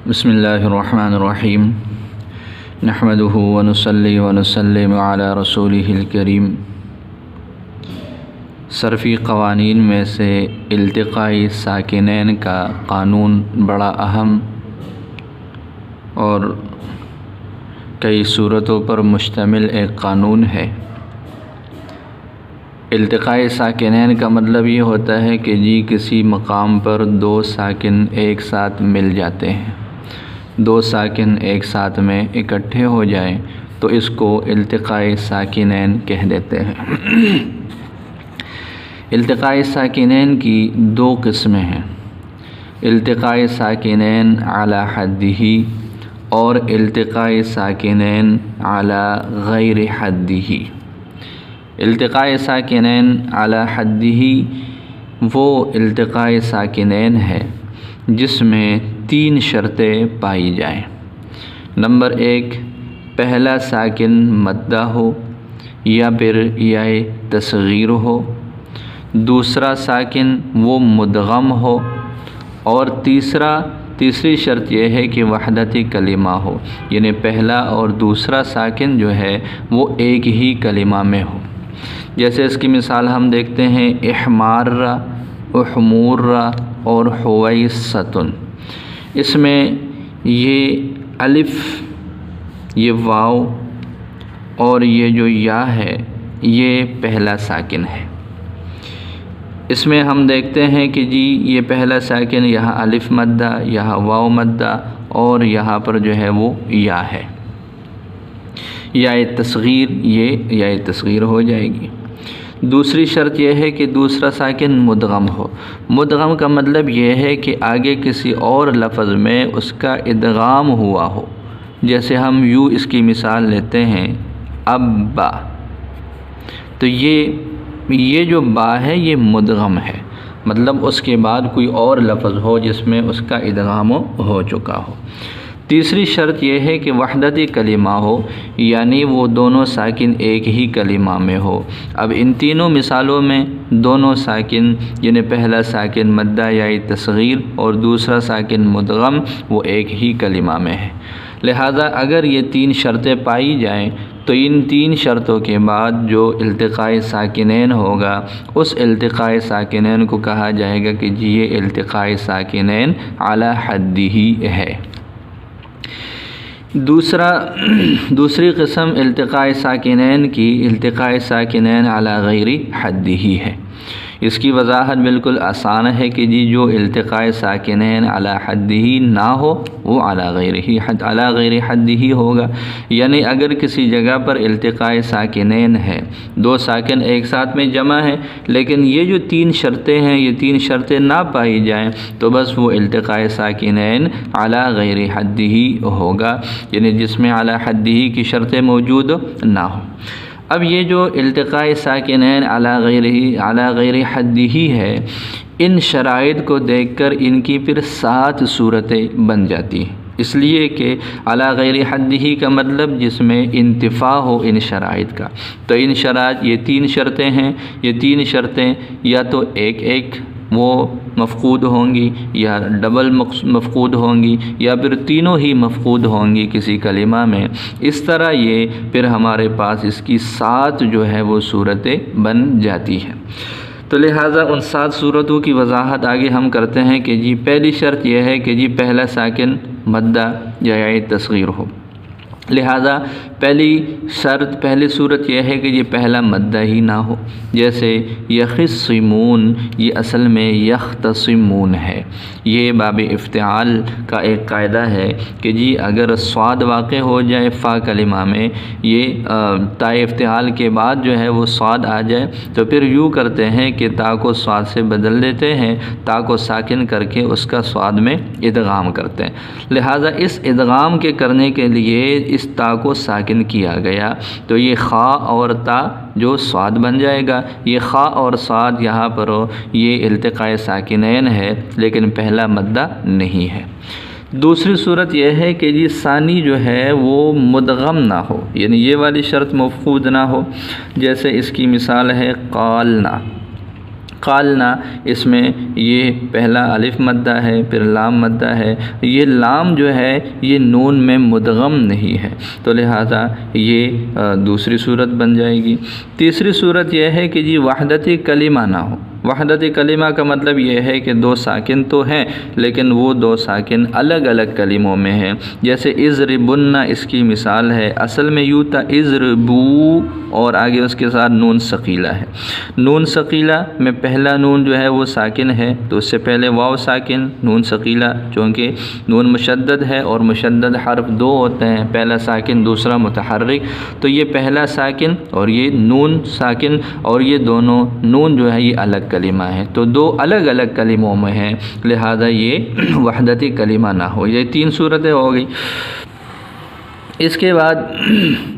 बिस्मिल्लाहिर्रहमानिर्रहीम नहमदुहु व नुसल्ली व नुसल्लिमु अला रसूलिहिल करीम। सरफ़ी क़वानीन में से इल्तिक़ाई साकिनैन का क़ानून बड़ा अहम और कई सूरतों पर मुश्तमिल एक क़ानून है। इल्तिक़ाई साकिनैन का मतलब ये होता है कि जी किसी मकाम पर दो साकिन एक साथ मिल जाते हैं, दो साकिन एक साथ में इकट्ठे हो जाएं तो इसको इल्तिक़ाई साकिनैन कह देते हैं। इल्तिक़ाई साकिनैन की दो किस्में हैं, इल्तिक़ाई साकिनैन अला हद्दिही और इल्तिक़ाई साकिनैन अला गैर हद्दिही। इल्तिक़ाई साकिनैन अला हद्दिही वो इल्तिक़ाई साकिनैन है जिसमें तीन शर्तें पाई जाएं। नंबर एक, पहला साकिन मद्दा हो या फिर याए तस्गीर हो, दूसरा साकिन वो मुदगम हो और तीसरी शर्त यह है कि वहदती कलिमा हो, यानी पहला और दूसरा साकिन जो है वो एक ही कलिमा में हो। जैसे इसकी मिसाल हम देखते हैं इहमार्रा, उहमूर्रा और हुवैसतुन। इसमें ये अलिफ, ये वाव और ये जो या है ये पहला साकिन है। इसमें हम देखते हैं कि जी ये पहला साकिन यहाँ अलिफ मद्दा, यहाँ वाव मद्दा और यहाँ पर जो है वो या है, या तस्गीर, ये या तस्गीर हो जाएगी। दूसरी शर्त यह है कि दूसरा साकिन मुदगम हो। मुदगम का मतलब यह है कि आगे किसी और लफ्ज़ में उसका इदगाम हुआ हो। जैसे हम यूँ इसकी मिसाल लेते हैं अब्बा, तो ये जो बा है ये मुदगम है, मतलब उसके बाद कोई और लफ्ज़ हो जिसमें उसका इदगाम हो चुका हो। तीसरी शर्त यह है कि वहदती कलिमा हो, यानी वो दोनों साकिन एक ही कलिमा में हो। अब इन तीनों मिसालों में दोनों साकिन यानी पहला साकिन मद्दा या तस्गीर और दूसरा साकिन मुदगम वो एक ही कलिमा में है। लिहाजा अगर ये तीन शर्तें पाई जाएं तो इन तीन शर्तों के बाद जो इल्तिक़ाई साकिनैन होगा उस इल्तिक़ाई साकिनैन को कहा जाएगा कि जी ये इल्तिक़ाई साकिनैन अला हद्दिही है। दूसरी किस्म इल्तिक़ाई साकिनैन की इल्तिक़ाई साकिनैन अला गैरि हद्दिही है। इसकी वजाहत बिल्कुल आसान है कि जी जो इल्तिक़ाई साकिनैन अला हद्दिही ना हो वो अला गैरि हद्दिही होगा। यानी अगर किसी जगह पर इल्तिक़ाई साकिनैन है, दो साकिन एक साथ में जमा है, लेकिन ये जो तीन शर्तें हैं ये तीन शर्तें ना पाई जाएं तो बस वो इल्तिक़ाई साकिनैन अला गैरि हद्दिही होगा, यानी जिसमें अला हद्दिही की शर्तें मौजूद ना हो। अब ये जो इल्तिक़ाई साकिनैन अला गैरि हद्दिही है, इन शराइत को देखकर इनकी फिर 7 सूरतें बन जाती हैं। इसलिए कि अला गैरि हद्दिही का मतलब जिसमें इंतिफा हो इन शराइत का। तो इन शराइत ये तीन शर्तें हैं, ये तीन शर्तें या तो एक एक वो मफ़क़ूद होंगी या डबल मफ़क़ूद होंगी या फिर तीनों ही मफ़क़ूद होंगी किसी कलिमा में। इस तरह ये फिर हमारे पास इसकी 7 जो है वो सूरतें बन जाती हैं। तो लिहाजा उन 7 सूरतों की वजाहत आगे हम करते हैं कि जी पहली शर्त यह है कि जी पहला साकिन मद्दा या तस्गीर हो। लिहाजा पहली सूरत यह है कि ये पहला मद्दा ही ना हो। जैसे यख़िस्सिमून, ये असल में यख़्तसिमून है। ये बाब इफ्तिआल का एक कायदा है कि जी अगर स्वाद वाक़े हो जाए फ़ा कलिमा में, ये ता इफ्तिआल के बाद जो है वो स्वाद आ जाए तो फिर यूँ करते हैं कि ता को स्वाद से बदल देते हैं, ता को साकिन करके उसका स्वाद में इदगाम करते हैं। लिहाजा इस इदगाम के करने के लिए इस ता को साकिन किया गया तो ये खा और ता जो स्वाद बन जाएगा। ये खा और स्वाद यहाँ पर ये इल्तिक़ाई साकिनैन है लेकिन पहला मद्दा नहीं है। दूसरी सूरत यह है कि जी सानी जो है वो मुदगम ना हो, यानी ये वाली शर्त मफ़क़ूद ना हो। जैसे इसकी मिसाल है क़ालना। क़ालना इसमें ये पहला अलिफ मद्दा है, फिर लाम मद्दा है। ये लाम जो है ये नून में मुदगम नहीं है, तो लिहाजा ये दूसरी सूरत बन जाएगी। तीसरी सूरत यह है कि जी वहदती कलिमा ना हो। वहदती कलिमा का मतलब ये है कि दो साकिन तो हैं लेकिन वो दो साकिन अलग अलग कलिमों में हैं। जैसे इज़रिबुन्ना इसकी मिसाल है, असल में यूँ था इज़रिबू और आगे उसके साथ नून सकीला है। नून सकीला में पहला नून जो है वो साकिन है, तो उससे पहले वाव साकिन नून सकीला, चूँकि नून मुशद्दद है और मुशद्दद हर्फ दो होते हैं, पहला साकिन दूसरा मुतहर्रिक, तो ये पहला साकिन और ये नून साकिन और ये दोनों नून जो है ये अलग कलिमा है, तो दो अलग अलग कलिमों में हैं, लिहाजा ये वहदती कलिमा ना हो। ये तीन सूरतें हो गई। इसके बाद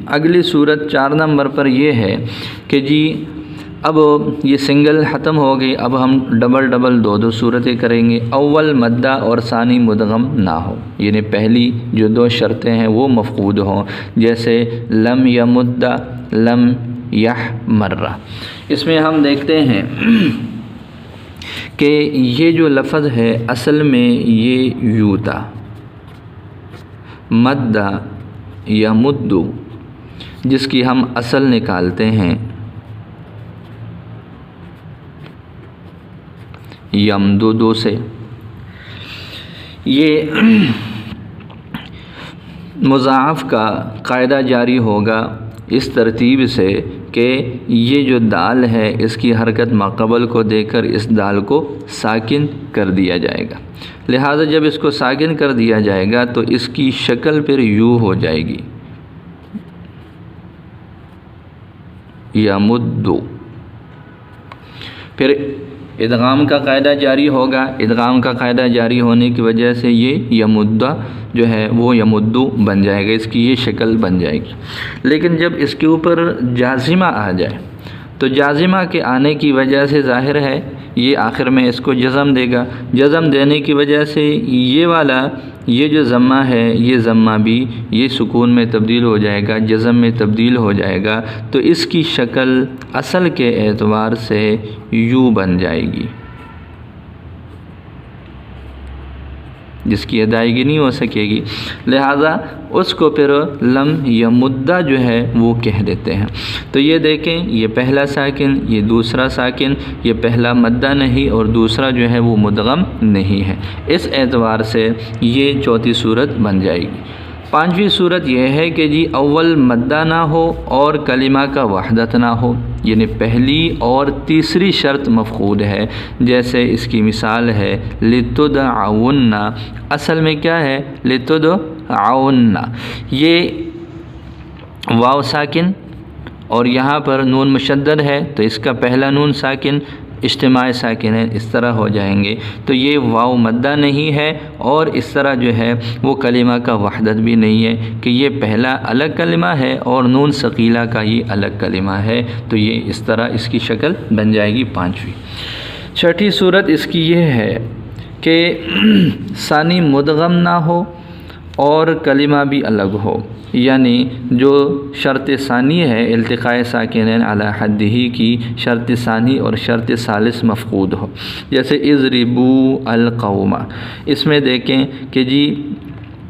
अगली सूरत 4 नंबर पर यह है कि जी अब ये सिंगल ख़त्म हो गई, अब हम डबल डबल दो सूरतें करेंगे। अव्वल मद्दा और सानी मुदगम ना हो, यानी पहली जो दो शर्तें हैं वो मफ़कूद हों, जैसे लम यमुद्दा लम यह मर्रा। इसमें हम देखते हैं कि ये जो लफ्ज़ है असल में ये यूता मद्दा या मुद्दू, जिसकी हम असल निकालते हैं यमदुदु से। ये मुज़ाफ़ का कायदा जारी होगा इस तरतीब से कि ये जो दाल है इसकी हरकत माक़बल को देकर इस दाल को साकिन कर दिया जाएगा। लिहाजा जब इसको साकिन कर दिया जाएगा तो इसकी शक्ल फिर यूँ हो जाएगी यमुद्दु। फिर इदगाम का कायदा जारी होगा, इदगाम का कायदा जारी होने की वजह से ये यमुद्दा जो है वो यमुद्दु बन जाएगा, इसकी ये शक्ल बन जाएगी। लेकिन जब इसके ऊपर जाजिमा आ जाए तो जाजिमा के आने की वजह से ज़ाहिर है ये आखिर में इसको जज़म देगा। जज़म देने की वजह से ये वाला ये जो ज़म्मा है ये ज़म्मा भी ये सुकून में तब्दील हो जाएगा, जज़म में तब्दील हो जाएगा, तो इसकी शक्ल असल के एतबार से यूँ बन जाएगी, जिसकी अदायगी नहीं हो सकेगी। लिहाजा उसको फिर लम या मुद्दा जो है वो कह देते हैं। तो ये देखें, ये पहला साकिन, ये दूसरा साकिन, ये पहला मद्दा नहीं और दूसरा जो है वो मुदगम नहीं है। इस एतबार से ये चौथी सूरत बन जाएगी। पांचवी सूरत यह है कि जी अव्वल मद्दा ना हो और कलिमा का वहदत ना हो, यानी पहली और तीसरी शर्त मफ़कूद है। जैसे इसकी मिसाल है लितुदअउन्ना, असल में क्या है लितुदअउन्ना, ये वाव साकिन और यहाँ पर नून मुशद्दद है, तो इसका पहला नून साकिन इज्तिमाई साकिन है, इस तरह हो जाएंगे। तो ये वाव मद्दा नहीं है और इस तरह जो है वो कलिमा का वहदत भी नहीं है कि ये पहला अलग कलिमा है और नून सकीला का ये अलग कलिमा है, तो ये इस तरह इसकी शक्ल बन जाएगी पांचवी। छठी सूरत इसकी ये है कि सानी मुदगम ना हो और कलिमा भी अलग हो, यानी जो शर्त सानी है इल्तिक़ाए साकिनैन अला हद्दिही की शर्त सानी और शर्त सालिस मफ़कूद हो। जैसे इज़रिबू अल क़ौमा, इसमें देखें कि जी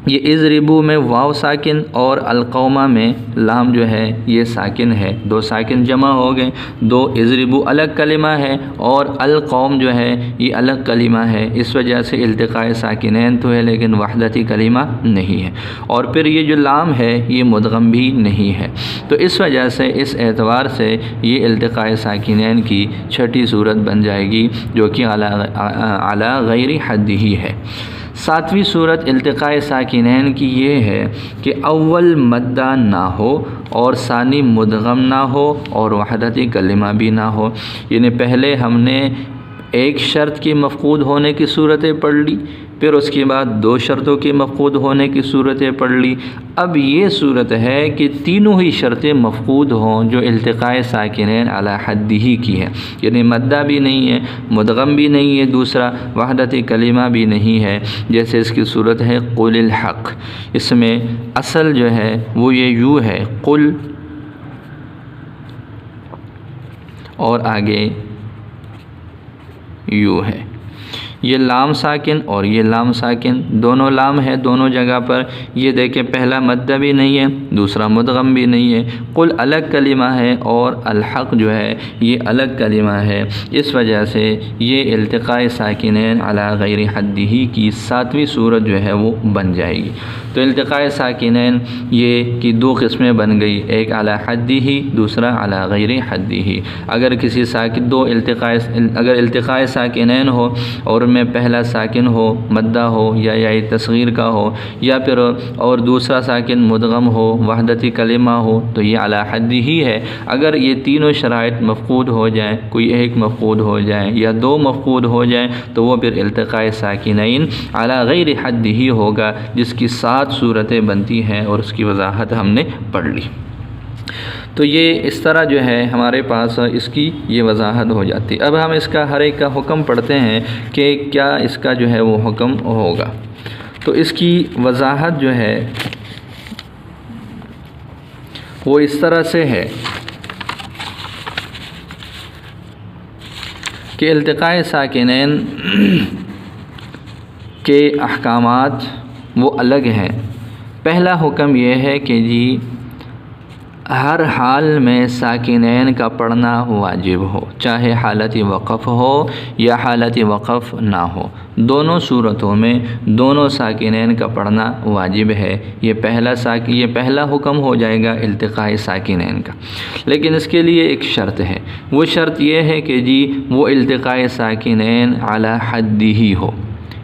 ये इज़रिबू में वाव साकिन और अलक़ौमा में लाम जो है ये साकिन है, दो साकिन जमा हो गए। दो इज़रिबू अलग कलिमा है और अलक़ौम जो है ये अलग कलिमा है, इस वजह से इल्तिक़ाए साकिनैन तो है लेकिन वहदती कलिमा नहीं है। और फिर ये जो लाम है ये मुदगम भी नहीं है, तो इस वजह से इस एतबार से ये इल्तिक़ाए साकिनैन की छठी सूरत बन जाएगी जो कि अला गैरि हद्दिही है। सातवीं सूरत इल्तिक़ाए साकिनैन की ये है कि अव्वल मद्दा ना हो और सानी मुदगम ना हो और वहदती कलिमा भी ना हो, यानी पहले हमने एक शर्त की मफ़कूद होने की सूरतें पढ़ ली, फिर उसके बाद दो शर्तों की मफ़कूद होने की सूरतें पढ़ ली। अब ये सूरत है कि तीनों ही शर्तें मफ़कूद हों जो इल्तिक़ाए साकिनैन अला हद्दिही की है, यानी मद्दा भी नहीं है, मुदगम भी नहीं है, दूसरा वहदती कलिमा भी नहीं है। जैसे इसकी सूरत है कुलिल हक़, इसमें असल जो है वो ये यूँ है कुल और आगे यू है। ये लाम साकिन और ये लाम साकिन दोनों लाम है दोनों जगह पर। ये देखें पहला मद्द भी नहीं है, दूसरा मुदगम भी नहीं है। कुल अलग कलिमा है और अलहक़ जो है ये अलग कलिमा है। इस वजह से ये इल्तिक़ाए साकिनैन अला गैरि हद्दिही की 7वीं सूरत जो है वो बन जाएगी। तो इल्तिक़ाए साकिनैन ये की 2 किस्में बन गई, एक अला हद्दिही, दूसरा अला गैरि हद्दिही। अगर किसी साकिन अगर इल्तिक़ाए साकिनैन हो और में पहला साकिन हो मद्दा हो या तस्गीर का हो, या फिर और दूसरा साकिन मुदगम हो, वहदती कलिमा हो, तो ये अला हद्दी ही है। अगर ये तीनों शराइत मफ़क़ूद हो जाए, कोई एक मफ़क़ूद हो जाए या 2 मफ़क़ूद हो जाए, तो वो फिर इल्तिक़ाए साकिनैन अला गैरि हद्दी ही होगा, जिसकी 7 सूरतें बनती हैं और उसकी वजाहत हमने पढ़ ली। तो ये इस तरह जो है हमारे पास इसकी ये वजाहत हो जाती। अब हम इसका हर एक का हुक्म पढ़ते हैं कि क्या इसका जो है वो हुक्म होगा। तो इसकी वजाहत जो है वो इस तरह से है कि इल्तिक़ाए साकिनैन के अहकामात वो अलग हैं। पहला हुक्म ये है कि जी हर हाल में साकिनैन का पढ़ना वाजिब हो, चाहे हालत वक़फ़ हो या हालत वक़फ़ ना हो, दोनों सूरतों में दोनों साकिनैन का पढ़ना वाजिब है। ये पहला हुक्म हो जाएगा इल्तिक़ाए साकिनैन का। लेकिन इसके लिए एक शर्त है, वो शर्त ये है कि जी वो इल्तिक़ाए साकिनैन अला हद्दिही हो।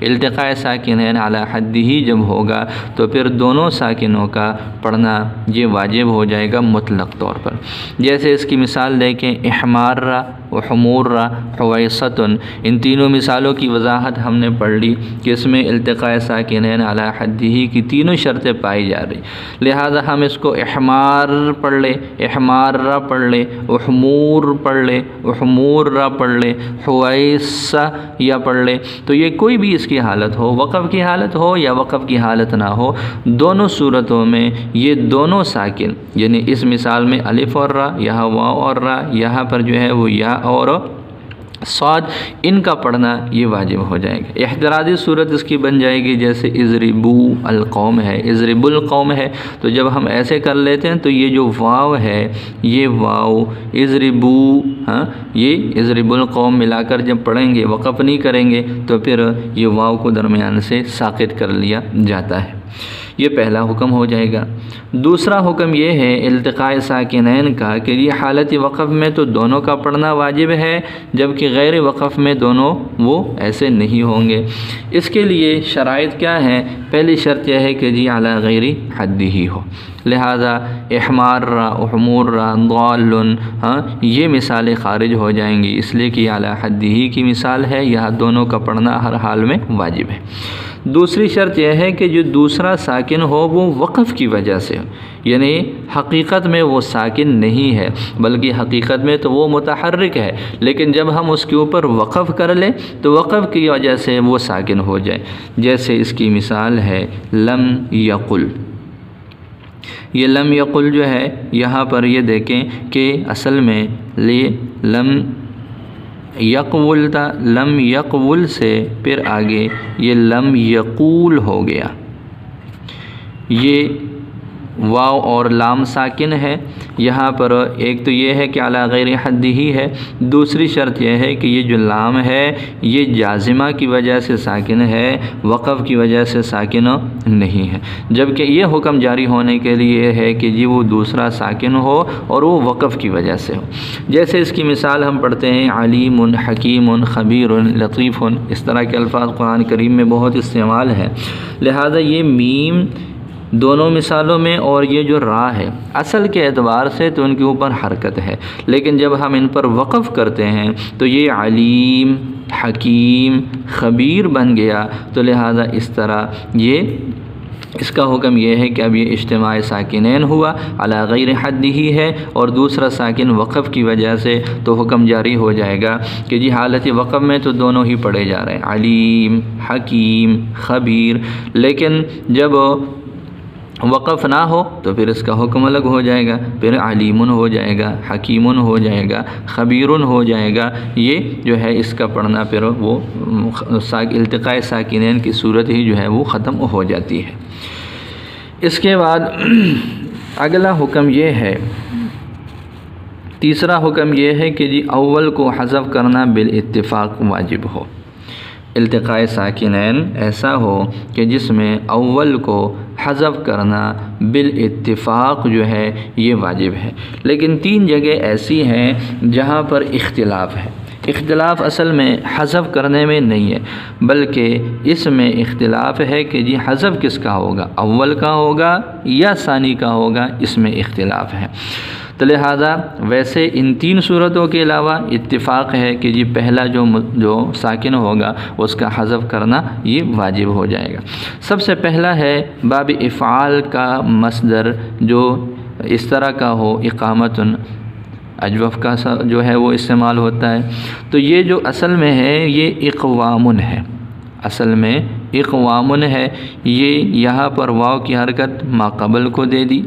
इल्तिक़ाए साकिनैन अला हद्दिही जब होगा तो फिर दोनों साकिनों का पढ़ना ये वाजिब हो जाएगा मुतलक़ तौर पर। जैसे इसकी मिसाल देखें, इहमार्रा व हुमूर्रा हुवैसतुन, इन तीनों मिसालों की वजाहत हमने पढ़ ली कि इसमें इल्तिक़ाए साकिनैन अला हद्दिही की तीनों शर्तें पाई जा रही। लिहाजा हम इसको इहमार पढ़ ले, इहमार्रा पढ़ ले, हुमूर पढ़ ले, हुमूर्रा पढ़ ले, हुवैसा या पढ़ ले, तो ये कोई भी की हालत हो, वक़फ़ की हालत हो या वक़फ़ की हालत ना हो, दोनों सूरतों में ये दोनों साकिन, यानी इस मिसाल में अलिफ और रा, यहाँ वाव और रा, यहाँ पर जो है वो या और स्वाद, इनका पढ़ना ये वाजिब हो जाएगा। इहतराज़ी सूरत इसकी बन जाएगी, जैसे इज़रिबू अल-कौम है, इज़रिबुल कौम है, तो जब हम ऐसे कर लेते हैं तो ये जो वाव है, ये वाव इज़रिबू, हाँ, ये इज़रिबुल कौम मिलाकर जब पढ़ेंगे, वक़फ़ नहीं करेंगे, तो फिर ये वाव को दरमियान से साक़ित कर लिया जाता है। ये पहला हुक्म हो जाएगा। दूसरा हुक्म ये है इल्तिक़ाए साकिनैन का कि ये हालत वक़फ़ में तो दोनों का पढ़ना वाजिब है, जबकि गैर वक़फ़ में दोनों वो ऐसे नहीं होंगे। इसके लिए शराइत क्या हैं? पहली शर्त यह है कि जी अला गैरि हद्दिही हो। लिहाजा इहमार्रा, हुमूर्रा, ज़ाल्लुन, हाँ, ये मिसालें ख़ारिज हो जाएंगी, इसलिए कि अला हद्दिही की मिसाल है, यहाँ दोनों का पढ़ना हर हाल में वाजिब है। दूसरी शर्त यह है कि जो दूसरा साकिन हो वो वक़फ़ की वजह से हो, यानी हकीकत में वो साकिन नहीं है, बल्कि हकीकत में तो वो मुतहर्रिक है, लेकिन जब हम उसके ऊपर वक़फ़ कर लें तो वक़फ़ की वजह से वो साकिन हो जाए। जैसे इसकी मिसाल है लम यकुल। ये लम यकुल जो है यहाँ पर ये देखें कि असल में ले लम यक़वुल था, लम यक़वुल से फिर आगे ये लम यक़ूल हो गया। ये वाव और लाम साकिन है। यहाँ पर एक तो ये है कि अला गैरि हद्दिही है, दूसरी शर्त यह है कि ये जो लाम है ये जाज़िमा की वजह से साकिन है, वक़फ़ की वजह से साकिन नहीं है। जबकि ये हुक्म जारी होने के लिए है कि जी वो दूसरा साकिन हो और वो वक़फ़ की वजह से हो। जैसे इसकी मिसाल हम पढ़ते हैं अलीमुन, हकीमुन, ख़बीरुन, लतीफ़ुन, इस तरह के अल्फ़ाज़ कुरान करीम में बहुत इस्तेमाल है। लिहाजा ये मीम दोनों मिसालों में और ये जो रा है असल के एतबार से तो उनके ऊपर हरकत है, लेकिन जब हम इन पर वक़फ़ करते हैं तो ये अलीम, हकीम, ख़बीर बन गया। तो लिहाजा इस तरह ये इसका हुक्म यह है कि अब ये इज्तिमाए साकिनैन हुआ, अला गैरि हद्दिही है, और दूसरा साकिन वक़फ़ की वजह से, तो हुक्म जारी हो जाएगा कि जी हालत वक़फ़ में तो दोनों ही पढ़े जा रहे हैं, अलीम, हकीम, ख़बीर। लेकिन जब वक़फ़ ना हो तो फिर इसका हुक्म अलग हो जाएगा, फिर अलीमुन हो जाएगा, हकीमुन हो जाएगा, ख़बीरुन हो जाएगा। ये जो है इसका पढ़ना फिर वो इल्तिक़ाए साकिनैन की सूरत ही जो है वो ख़त्म हो जाती है। इसके बाद अगला हुक्म ये है, तीसरा हुक्म ये है कि जी अव्वल को हज़फ़ करना बिल इत्तिफ़ाक़ वाजिब हो। इल्तिक़ाए साकिनैन ऐसा हो कि जिसमें अव्वल को हज़फ़ करना बिल इत्तिफ़ाक़ जो है ये वाजिब है। लेकिन 3 जगह ऐसी हैं जहाँ पर इख्तिलाफ़ है। इख्तिलाफ़ असल में हज़फ़ करने में नहीं है, बल्कि इसमें इख्तिलाफ़ है कि जी हज़फ़ किसका होगा, अव्वल का होगा या सानी का होगा, इसमें इख्तिलाफ़ है। तो लिहाजा वैसे इन 3 सूरतों के अलावा इत्तिफ़ाक़ है कि जी पहला जो साकिन होगा उसका हज़फ़ करना ये वाजिब हो जाएगा। सबसे पहला है बाब इफ़आल का मसदर जो इस तरह का हो, इक़ामतुन अजवफ़ का जो है वो इस्तेमाल होता है। तो ये जो असल में है ये इक़वामुन है, असल में इक़वामुन है। ये यहाँ पर वाव की हरकत माक़बल को दे दी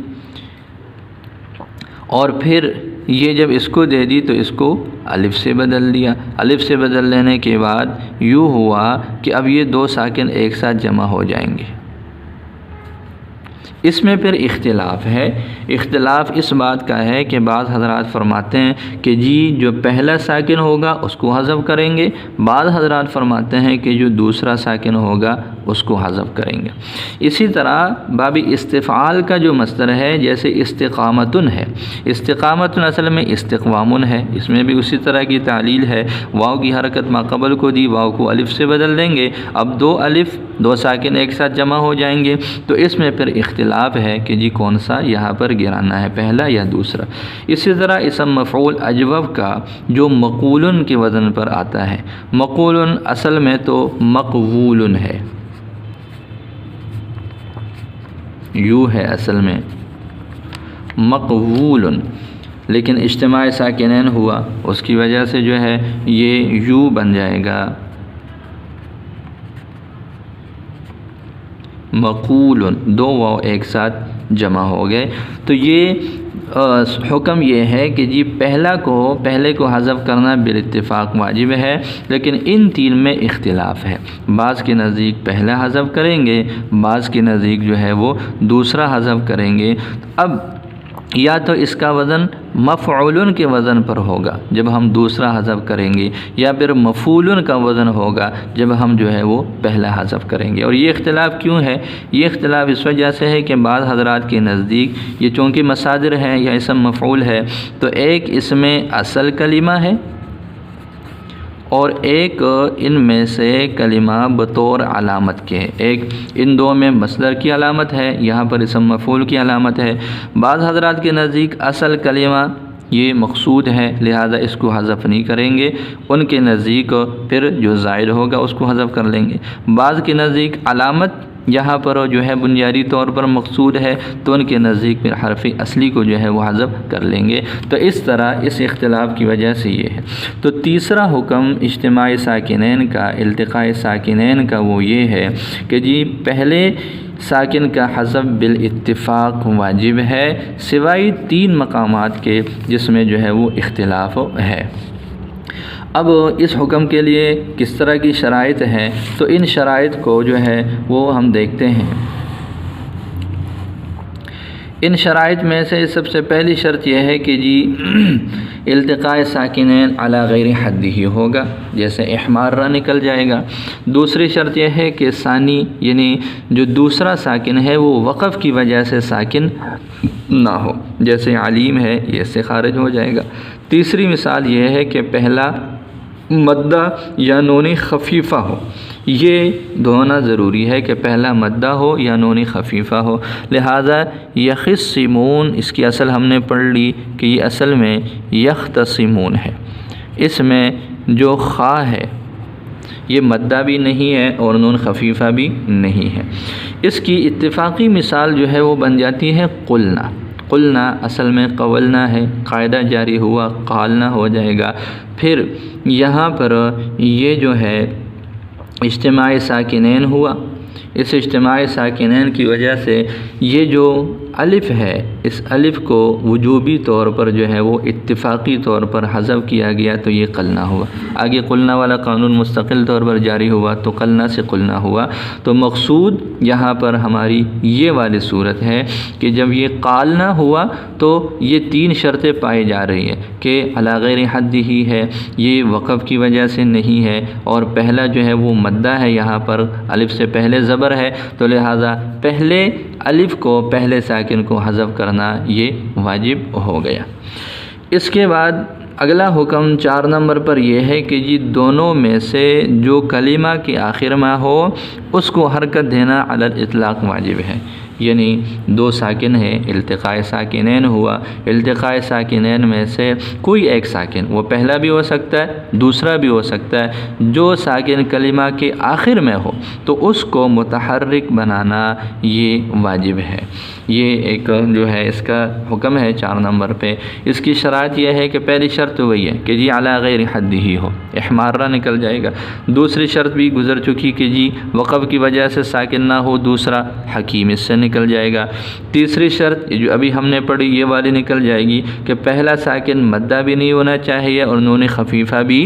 और फिर ये जब इसको दे दी तो इसको अलिफ से बदल दिया। अलिफ से बदल लेने के बाद यूँ हुआ कि अब ये 2 साकिन एक साथ जमा हो जाएंगे। इसमें फिर इख्तिलाफ़ है। इख्तिलाफ़ इस बात का है कि बाज़ हज़रात फरमाते हैं कि जी जो पहला साकिन होगा उसको हज़फ़ करेंगे, बाज़ हज़रात फरमाते हैं कि जो दूसरा साकिन होगा उसको हज़फ़ करेंगे। इसी तरह बाब इस्तिफ़आल का जो मस्दर है, जैसे इस्तिक़ामतुन है, इस्तिक़ामतुन असल में इस्तिक़वामुन है, इसमें भी उसी तरह की तालील है। वाव की हरकत माक़बल को दी, वाव को अलिफ से बदल देंगे, अब 2 अलिफ 2 साकिन एक साथ जमा हो जाएंगे। तो इसमें फिर इख्तिलाफ़ है कि जी कौन सा यहाँ पर गिराना है, पहला या दूसरा। इसी तरह इसम मफ़ऊल अजवब का जो मक़ूलन के वज़न पर आता है, मक़ूलन असल में तो मक़बूलन है, यू है असल में मक़बूलन, लेकिन इज्तिमाए साकिनैन हुआ उसकी वजह से जो है ये यू बन जाएगा मक़ूलन, 2 वाव एक साथ जमा हो गए। तो ये हुक्म ये है कि जी पहले को हज़फ़ करना बिल इत्तिफ़ाक़ वाजिब है, लेकिन इन 3 में इख्तिलाफ़ है। बाज़ के नज़दीक पहला हज़फ़ करेंगे, बाज़ के नज़दीक जो है वो दूसरा हज़फ़ करेंगे। अब या तो इसका वज़न मफ़ऊलन के वज़न पर होगा जब हम दूसरा हज़फ़ करेंगे, या फिर मफ़ूलन का वज़न होगा जब हम जो है वो पहला हज़फ़ करेंगे। और ये इख्तिलाफ़ क्यों है? ये इख्तिलाफ़ इस वजह से है कि बाज़ हज़रात के नज़दीक ये चूँकि मसादिर हैं या इसम मफ़ऊल है, तो एक इसमें असल कलिमा है और एक इनमें से कलिमा बतौर अलामत के है। एक इन 2 में मसदर की अलामत है, यहाँ पर इसम मफ़ऊल की अलामत है। बाज़ हज़रात के नज़दीक असल कलिमा ये मक़सूद है, लिहाजा इसको हज़फ़ नहीं करेंगे। उनके नज़दीक फिर जो ज़ायद होगा उसको हज़फ़ कर लेंगे। बाज़ के नज़दीक अलामत यहाँ पर जो है बुनियादी तौर पर मक़सूद है, तो उनके नज़दीक फिर हरफ़ असली को जो है वो हज़फ़ कर लेंगे। तो इस तरह इस इख्तिलाफ़ की वजह से ये है। तो तीसरा हुक्म इज्तिमाई साकिनैन का, इल्तिक़ाए साकिनैन का, वो ये है कि जी पहले साकिन का हज़फ़ बिल इत्तिफ़ाक़ वाजिब है, सिवाय 3 मकामात के जिसमें जो है वो इख्तिलाफ़ है। अब इस हुक्म के लिए किस तरह की शराइत हैं, तो इन शराइत को जो है वो हम देखते हैं। इन शराइत में से सबसे पहली शर्त यह है कि जी इल्तिक़ाए साकिनैन अला गैर हद्दिही होगा, जैसे इहमार निकल जाएगा। दूसरी शर्त यह है कि सानी यानी जो दूसरा साकिन है वो वक़फ़ की वजह से साकिन ना हो, जैसे अलीम है ये इससे खारिज हो जाएगा। तीसरी मिसाल ये है कि पहला मद्दा या नूनी खफीफ़ा हो, ये होना ज़रूरी है कि पहला मद्दा हो या नूनी खफीफ़ा हो। लिहाजा यख़िस्सिमून इसकी असल हमने पढ़ ली कि ये असल में यख़्तसिमून है। इसमें जो ख़ा है ये मद्दा भी नहीं है और नून खफीफ़ा भी नहीं है। इसकी इत्तिफ़ाक़ी मिसाल जो है वो बन जाती है क़ुलना। क़ुलना असल में क़वलना है, क़ायदा जारी हुआ क़ालना हो जाएगा। फिर यहाँ पर ये जो है इज्तिमाई साकिनैन हुआ, इस इज्तिमाई साकिनैन की वजह से ये जो अलिफ़ है, इस अलिफ़ को वजूबी तौर पर जो है वो इत्तिफ़ाक़ी तौर पर हज़फ किया गया, तो ये क़लना हुआ। आगे क़ुलना वाला क़ानून मुस्तक़िल तौर पर जारी हुआ तो क़लना से क़ुलना हुआ। तो मक़सूद यहाँ पर हमारी ये वाली सूरत है कि जब ये क़ालना हुआ तो ये 3 शर्तें पाई जा रही हैं कि अला गैरि हद्दिही है, ये वक़फ़ की वजह से नहीं है, और पहला जो है वो मद्दा है, यहाँ पर अलिफ़ से पहले ज़बर है, तो लिहाजा पहले अलिफ़ को, पहले साकिन को हज़फ करना ये वाजिब हो गया। इसके बाद अगला हुक्म 4 नंबर पर यह है कि जी दोनों में से जो कलिमा के आखिर में हो उसको हरकत देना अलल इतलाक़ वाजिब है। यानी 2 साकिन है, इल्तिक़ाए साकिनैन हुआ, इल्तिक़ाए साकिनैन में से कोई एक साकिन, वो पहला भी हो सकता है, दूसरा भी हो सकता है, जो साकिन कलिमा के आखिर में हो तो उसको मुतहर्रिक बनाना ये वाजिब है। ये एक जो है इसका हुक्म है 4 नंबर पे। इसकी शरात यह है कि पहली शर्त वही है कि जी अला गैरि हद्दिही हो, इहमारा निकल जाएगा। दूसरी शर्त भी गुज़र चुकी कि जी वक़फ़ की वजह से साकिन ना हो, दूसरा हकीम इससे निकल जाएगा। तीसरी शर्त जो अभी हमने पढ़ी ये वाली निकल जाएगी कि पहला साकिन मद्दा भी नहीं होना चाहिए और नून खफीफ़ा भी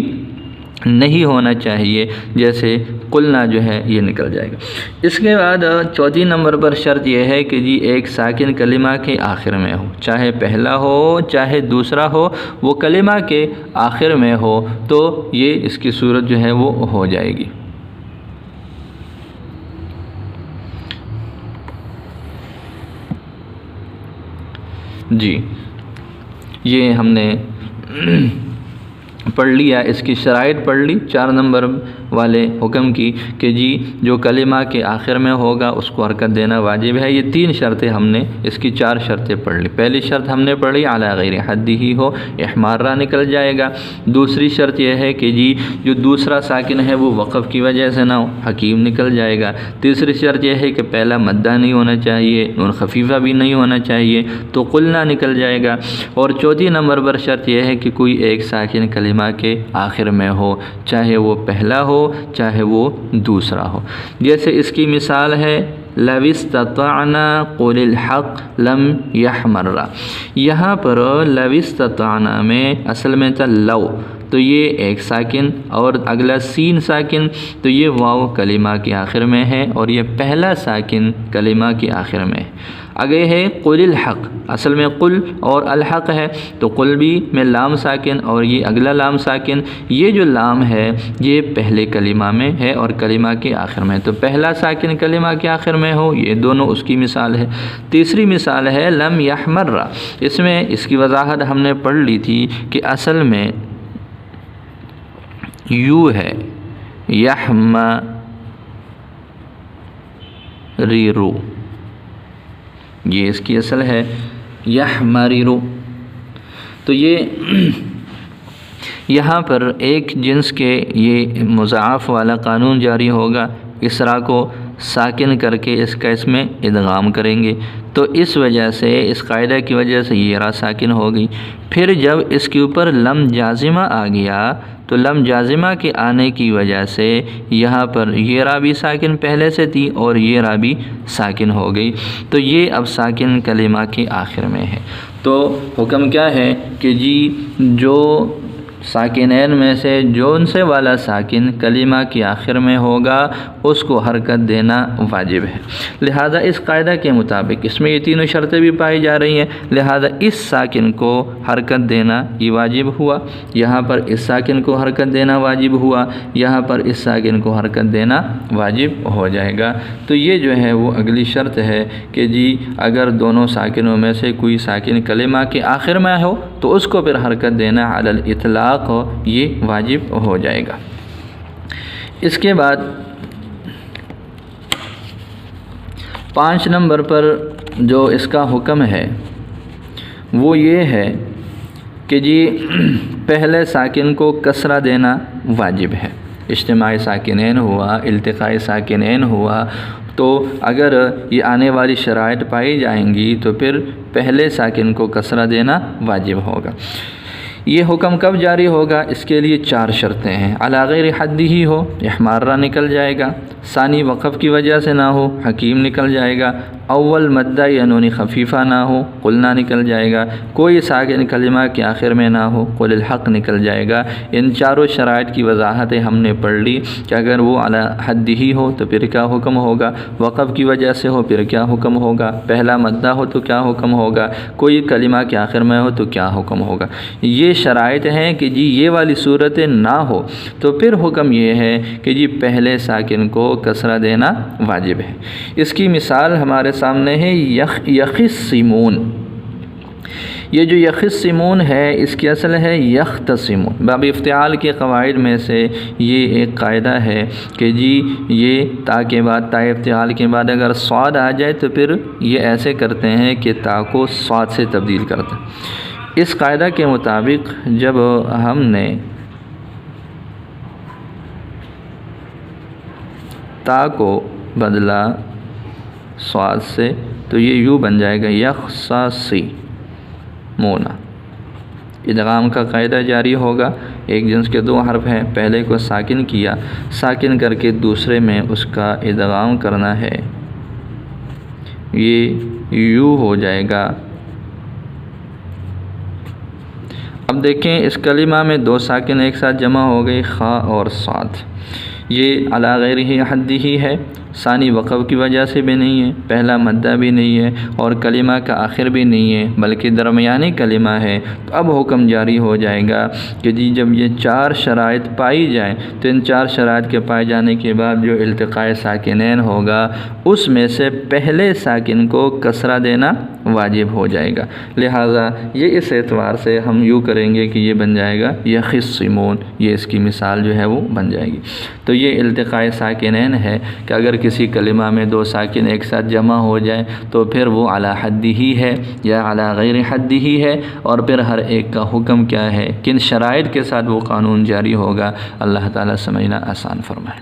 नहीं होना चाहिए, जैसे कुलना जो है ये निकल जाएगा। इसके बाद 4 नंबर पर शर्त यह है कि जी एक साकिन कलिमा के आखिर में हो, चाहे पहला हो चाहे दूसरा हो, वो कलिमा के आखिर में हो तो ये इसकी सूरत जो है वो हो जाएगी। जी ये हमने पढ़ लिया, इसकी शराइत पढ़ ली 4 नंबर वाले हुक्म की कि जी जो कलिमा के आखिर में होगा उसको हरकत देना वाजिब है। ये 3 शर्तें हमने, इसकी 4 शर्तें पढ़ ली। पहली शर्त हमने पढ़ी अला गैरि हद्दिही हो, इहमारा निकल जाएगा। दूसरी शर्त यह है कि जी जो दूसरा साकिन है वो वक़फ़ की वजह से ना हो, हकीम निकल जाएगा। तीसरी शर्त यह है कि पहला मद्दा नहीं होना चाहिए, नून खफीफ़ा भी नहीं होना चाहिए, तो कुलना निकल जाएगा। और 4 नंबर पर शर्त यह है कि कोई एक साकिन कलिमा के आखिर में हो, चाहे वो पहला हो चाहे वो दूसरा हो। जैसे इसकी मिसाल है लविस्तताना क़ुलिल हक़ लम यहमर्रा। यहाँ पर लविस्तताना में असल में था लव, तो ये एक साकिन और अगला सीन साकिन, तो ये वाव कलिमा के आखिर में है और ये पहला साकिन कलिमा के आखिर में है। आगे है क़ुलिल हक़, असल में कुल और अल हक़ है, तो कुल भी में लाम साकिन और ये अगला लाम साकिन। ये जो लाम है ये पहले कलिमा में है और कलिमा के आखिर में, तो पहला साकिन कलिमा के आखिर में हो, ये दोनों उसकी मिसाल है। तीसरी मिसाल है लम यहमर्रा। इसमें इसकी वजाहत हमने पढ़ ली थी कि असल में यू है यहमरीरू, ये इसकी असल है यहमरीरू। तो ये यहाँ पर एक जिन्स के ये मुज़ाफ़ वाला क़ानून जारी होगा, इसरा को साकिन करके इसका इसमें इदगाम करेंगे, तो इस वजह से, इस कायदा की वजह से ये रा साकिन हो गई। फिर जब इसके ऊपर लम जाज़िमा आ गया तो लम जाज़िमा के आने की वजह से यहाँ पर ये रा भी साकिन पहले से थी और ये रा भी साकिन हो गई, तो ये अब साकिन कलिमा के आखिर में है। तो हुक्म क्या है कि जी जो साकिनैन में से जो उनसे वाला साकिन कलिमा के आखिर में होगा उसको हरकत देना वाजिब है। लिहाजा इस कायदा के मुताबिक इसमें ये तीनों शर्तें भी पाई जा रही हैं, लिहाजा इस साकिन को हरकत देना ये वाजिब हुआ, यहाँ पर इस साकिन को हरकत देना वाजिब हुआ, यहाँ पर इस साकिन को हरकत देना वाजिब हो जाएगा। तो ये जो है वो अगली शर्त है कि जी अगर दोनों साकिनों में से कोई साकिन कलिमा के आखिर में हो तो उसको फिर हरकत देना अलल इतलाक़ हो, ये वाजिब हो जाएगा। इसके बाद 5 नंबर पर जो इसका हुक्म है वो ये है कि जी पहले साकिन को कसरा देना वाजिब है। इज्तिमाई साकिनैन हुआ, इल्तिक़ाई साकिनैन हुआ, तो अगर ये आने वाली शराइत पाई जाएंगी तो फिर पहले साकिन को कसरा देना वाजिब होगा। ये हुक्म कब जारी होगा? इसके लिए 4 शर्तें हैं। अला गैरि हद्दिही हो, इहमारा निकल जाएगा। सानी वक़फ़ की वजह से ना हो, हकीम निकल जाएगा। अव्वल मद्दा या नून खफीफ़ा ना हो, कुलना निकल जाएगा। कोई साकिन कलिमा के आखिर में ना हो, कुल हक़ निकल जाएगा। इन चारों शराइत की वजाहतें हमने पढ़ ली कि अगर वो अला हद्दी ही हो तो फिर क्या हुक्म होगा, वक़फ़ की वजह से हो फिर क्या हुक्म होगा, पहला मद्दा हो तो क्या हुक्म होगा, कोई कलिमा के आखिर में हो तो क्या हुक्म होगा। ये शराइत हैं कि जी ये वाली सूरतें ना हो तो फिर हुक्म ये है कि जी पहले साकिन को कसरा देना वाजिब है। इसकी मिसाल हमारे सामने है यखिस्सिमून। ये जो यखिस्सिमून है इसकी असल है यख्तसिमून। बाब इफ्तिआल के क़वाइद में से ये एक कायदा है कि जी ये ता के बाद, ता इफ्तिआल के बाद अगर स्वाद आ जाए तो फिर ये ऐसे करते हैं कि ता को स्वाद से तब्दील करते हैं। इस कायदा के मुताबिक जब हमने ता को बदला स्वाद से तो ये यूँ बन जाएगा यख्सासी मोना। इदगाम का कायदा जारी होगा। एक जिन्स के दो हर्फ हैं, पहले को साकिन किया, साकिन करके दूसरे में उसका इदगाम करना है, ये यूँ हो जाएगा। अब देखें इस कलिमा में दो साकिन एक साथ जमा हो गई, खा और साद। ये अला गैरिही हद्दी ही है, सानी वक़फ़ की वजह से भी नहीं है, पहला मद्दा भी नहीं है और कलिमा का आखिर भी नहीं है, बल्कि दरमियानी कलिमा है। तो अब हुक्म जारी हो जाएगा कि जी जब ये चार शराइत पाई जाएँ तो इन चार शराइत के पाए जाने के बाद जो इल्तिक़ाए साकिनैन होगा उसमें से पहले साकिन को कसरा देना वाजिब हो जाएगा। लिहाजा ये इस एतबार से हम यूँ करेंगे कि ये बन जाएगा यखिस्सिमून, ये इसकी मिसाल जो है वो बन जाएगी। तो ये इल्तिक़ाए साकिनैन है कि अगर किसी कलिमा में दो साकिन एक साथ जमा हो जाए तो फिर वो अला हद्दी ही है या अला गैर हद्दी ही है, और फिर हर एक का हुक्म क्या है, किन शराइत के साथ वो कानून जारी होगा, अल्लाह ताला समझना आसान फरमाए।